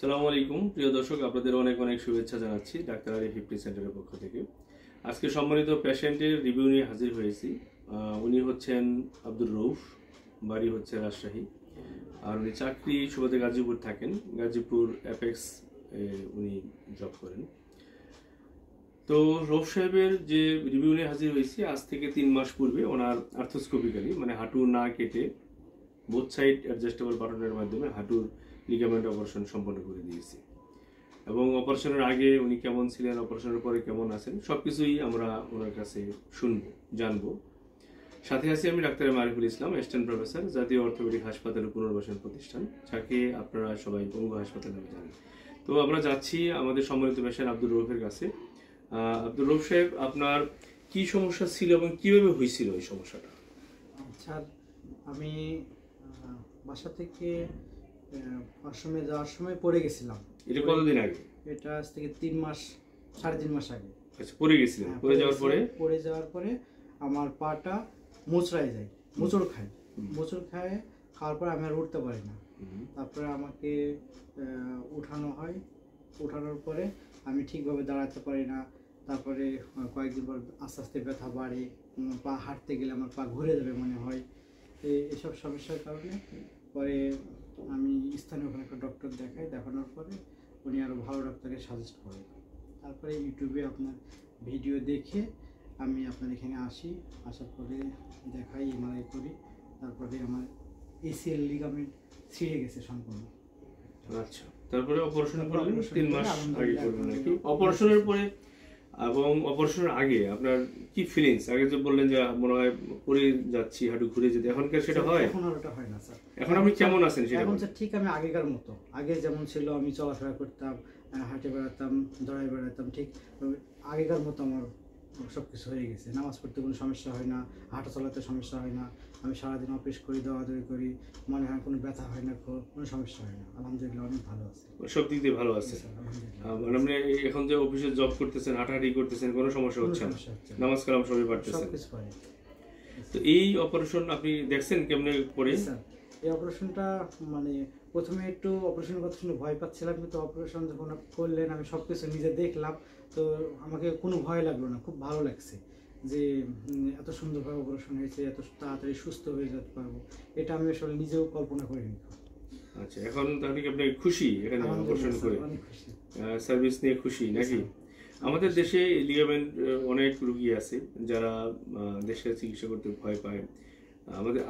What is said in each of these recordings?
আসসালামু আলাইকুম প্রিয় দর্শক, আপনাদের অনেক অনেক শুভেচ্ছা জানাচ্ছি ডাক্তার আলী ফিফটি সেন্টারের পক্ষ থেকে। আজকে সম্মানিত পেশেন্টের রিভিউ নিয়ে হাজির হয়েছি। উনি হচ্ছেন আব্দুর রৌফ, বাড়ি হচ্ছে রাজশাহী, আর উনি চাকরি সুবাদে গাজীপুর থাকেন। গাজীপুর অ্যাপেক্স উনি জব করেন। তো রৌফ সাহেবের যে রিভিউ নিয়ে হাজির হয়েছি, আজ থেকে 3 মাস পূর্বে ওনার আর্থোস্কোপিক্যালি মানে হাঁটু না কেটে বোথ সাইড অ্যাডজাস্টেবল বাটনের মাধ্যমে হাঁটুর লিগামেন্ট অপারেশন সম্পন্ন করে দিয়েছি। এবং অপারেশনের আগে উনি কেমন ছিলেন, অপারেশনের পরে কেমন আছেন, সবকিছুই আমরা ওনার কাছে শুনবো, জানবো। সাথে আছি আমি ডাক্তার মারিফুল ইসলাম, অ্যাসিস্ট্যান্ট প্রফেসর, জাতীয় অর্থোপেডিক হাসপাতাল পুনর্বাসন প্রতিষ্ঠান, যাকে আপনারা সবাই পঙ্গু হাসপাতাল নামে জানেন। তো আমরা যাচ্ছি আমাদের সম্মানিত পেশেন্ট আব্দুর রৌফের কাছে। আব্দুর রৌফ সাহেব, আপনার কি সমস্যা ছিল এবং কিভাবে হয়েছিল এই সমস্যাটা? আচ্ছা, আমি বাসা থেকে আশ্রমে যাওয়ার সময় পড়ে গেছিলাম। এটা কতদিন আগে? এটা আজ থেকে 3 মাস, 3.5 মাস আগে। আচ্ছা, পড়ে গেছিলেন? পড়ে যাওয়ার পরে আমার পাটা মোচড়ায় যায়, মোচড় খায়। খাওয়ার পরে আমি আর উঠতে পারি না। তারপরে আমাকে উঠানো হয়। উঠানোর পরে আমি ঠিকভাবে দাঁড়াতে পারি না। তারপরে কয়েকদিন পর আস্তে আস্তে ব্যথা বাড়ে, পা হাঁটতে গেলে আমার পা ঘুরে যাবে মনে হয়। এসব সমস্যার কারণে পরে আমি স্থানীয় ওখানে একটা ডক্টর দেখাই। দেখানোর পরে উনি আরও ভালো ডক্টরকে সাজেস্ট করেন। তারপরে ইউটিউবে আপনার ভিডিও দেখে আমি আপনার এখানে আসি। আসার পরে দেখাই, এমআরআই করি। তারপরে আমার এসিএল লিগামেন্ট ছিঁড়ে গেছে সম্পূর্ণ। আচ্ছা, তারপরে অপারেশন করলেন 3 মাস আগে করলেন নাকি? অপারেশনের পরে এবং অপারেশনের আগে আপনার কি ফিলিংস? আগে যে বললেন যে মনে হয় পড়ে যাচ্ছি, হাঁটু ঘুরে যেতে, এখনকার সেটা হয়? এখন আর ওটা হয় না স্যার। এখন আপনি কেমন আছেন সেটা? এখন স্যার ঠিক আমি আগেকার মতো, আগে যেমন ছিল আমি চলাফেরা করতাম, হাঁটে বেড়াতাম, দৌড়াই বেড়াতাম, ঠিক আগেকার মতো আমার সব কিছু হয়ে গেছে। নামাজ পড়তে কোনো সমস্যা হয় না, হাঁটা চলাতে সমস্যা হয় না। আমি সারাদিন অফিস করি, দৌড়াদৌড়ি করি, মনে হয় কোনো ব্যথা হয় না, কোনো সমস্যা হয় না। আলহামদুলিল্লাহ অনেক ভালো আছে, সব দিক দিয়ে ভালো আছে। মানে আপনি এখন যে অফিসে জব করতেছেন, হাঁটাহাঁটি করতেছেন, কোনো সমস্যা হচ্ছে না? নামাজ কালাম সবই পারতেছেন? তো এই অপারেশন আপনি দেখছেন কেমনে করে? এই অপারেশনটা মানে প্রথমে একটু অপারেশনের কথা শুনে ভয় পাচ্ছিলাম, কিন্তু অপারেশন যখন করলেন আমি সব কিছু নিজে দেখলাম, তো আমাকে কোনো ভয় লাগলো না। খুব ভালো লাগছে যে এত সুন্দরভাবে অপারেশন হয়েছে, এত তাড়াতাড়ি সুস্থ হয়ে যেতে পারবো, এটা আমি আসলে নিজেও কল্পনা করিনি। আচ্ছা, এখন তাহলে কি আপনি খুশি এখানে অপারেশন করে? সার্ভিস নিয়ে খুশি নাকি? আমাদের দেশে লিগামেন্ট অনেক রোগী আছে যারা দেশে চিকিৎসা করতে ভয় পায়।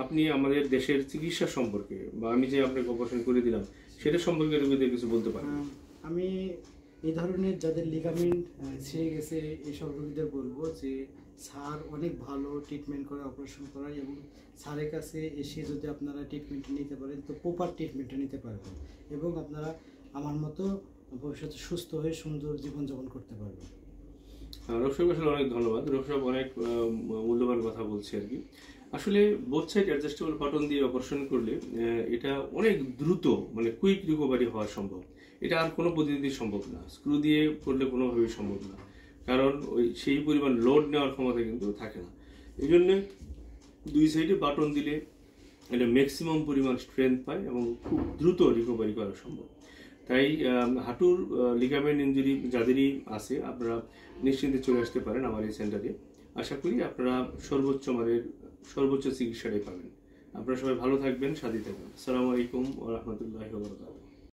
আপনি আমাদের দেশের চিকিৎসা সম্পর্কে বা আমি যে আপনাকে অপারেশন করে দিলাম সেটা সম্পর্কে রোগীদের কিছু বলতে পারেন? আমি এই ধরনের যাদের লিগামেন্ট ছিঁড়ে গেছে এইসব রোগীদের বলবো যে স্যার অনেক ভালো ট্রিটমেন্ট করে, অপারেশন করায়, এবং স্যারের কাছে এসে যদি আপনারা ট্রিটমেন্টটা নিতে পারেন তো প্রপার ট্রিটমেন্টটা নিতে পারবেন, এবং আপনারা আমার মতো ভবিষ্যতে সুস্থ হয়ে সুন্দর জীবনযাপন করতে পারবেন। রৌফ সাহেব আসলে অনেক ধন্যবাদ। রৌফ সাহেব অনেক মূল্যবান কথা বলছে আর কি। আসলে বোথ সাইড অ্যাডজাস্টেবল বাটন দিয়ে অপারেশন করলে এটা অনেক দ্রুত মানে কুইক রিকভারি হওয়া সম্ভব। এটা আর কোনো পদ্ধতি সম্ভব না, স্ক্রু দিয়ে করলে কোনোভাবেই সম্ভব না, কারণ ওই সেই পরিমাণ লোড নেওয়ার ক্ষমতা কিন্তু থাকে না। এই জন্যে 2 সাইডে বাটন দিলে এটা ম্যাক্সিমাম পরিমাণ স্ট্রেংথ পায় এবং খুব দ্রুত রিকভারি করা সম্ভব। তাই হাঁটুর লিগামেন্ট ইনজুরি যাদেরই আছে আপনারা নিশ্চিন্তে চলে আসতে পারেন আমার এই সেন্টারে। আশা করি আপনারা সর্বোচ্চ চিকিৎসাটাই পাবেন। আপনারা সবাই ভালো থাকবেন, সাথে থাকবেন। আসসালামু আলাইকুম ওয়া রাহমাতুল্লাহি ওয়া বারাকাতুহু।